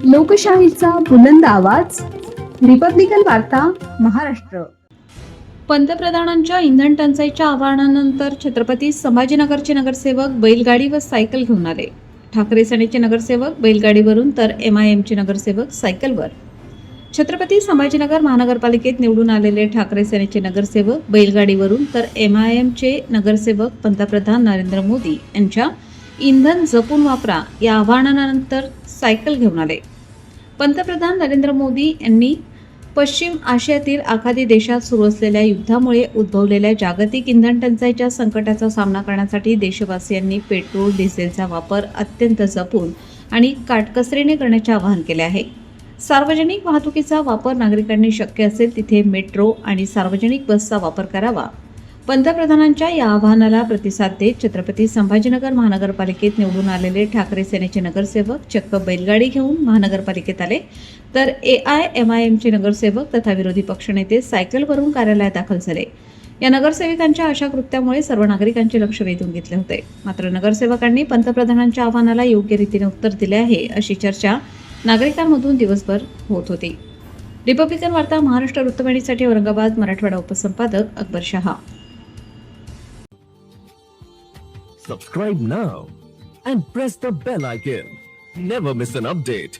लोकशाहीचा बुलंद आवाज, रिपब्लिकन वार्ता, महाराष्ट्र. पंतप्रधानांच्या इंधन टंचाईच्या आवाहनानंतर छत्रपती संभाजीनगरचे नगरसेवक बैलगाडी व सायकल घेऊन आले. ठाकरे सेनेचे नगरसेवक बैलगाडीवरून तर MIMचे नगरसेवक सायकलवर. छत्रपती संभाजीनगर महानगरपालिकेत निवडून आलेले ठाकरे सेनेचे नगरसेवक बैलगाडीवरून तर MIMचे नगरसेवक पंतप्रधान नरेंद्र मोदी यांच्या इंधन जपून वापरा या आवाहनानंतर सायकल घेऊन आले. पंतप्रधान नरेंद्र मोदी यांनी पश्चिम आशियातील आखाती देशात सुरू असलेल्या युद्धामुळे उद्भवलेल्या जागतिक इंधन टंचाईच्या संकटाचा सामना करण्यासाठी देशवासियांनी पेट्रोल डिझेलचा वापर अत्यंत जपून आणि काटकसरीने करण्याचे आवाहन केले आहे. सार्वजनिक वाहतुकीचा वापर नागरिकांनी शक्य असेल तिथे मेट्रो आणि सार्वजनिक बसचा वापर करावा. पंतप्रधानांच्या या आवाहनाला प्रतिसाद देत छत्रपती संभाजीनगर महानगरपालिकेत निवडून आलेले ठाकरे सेनेचे नगरसेवक चक्क बैलगाडी घेऊन महानगरपालिकेत आले, तर AIMIMचे नगरसेवक तथा विरोधी पक्षनेते सायकलवरून कार्यालयात दाखल झाले. या नगरसेवकांच्या अशा कृत्यामुळे सर्व नागरिकांचे लक्ष वेधून घेतले होते. मात्र नगरसेवकांनी पंतप्रधानांच्या आवाहनाला योग्य रीतीने उत्तर दिले आहे अशी चर्चा नागरिकांमधून दिवसभर होत होती. रिपब्लिकन वार्ता Maharashtra वृत्तवाहिनीसाठी Aurangabad Marathwada उपसंपादक Akbar Shah. Subscribe now and press the bell icon. Never miss an update.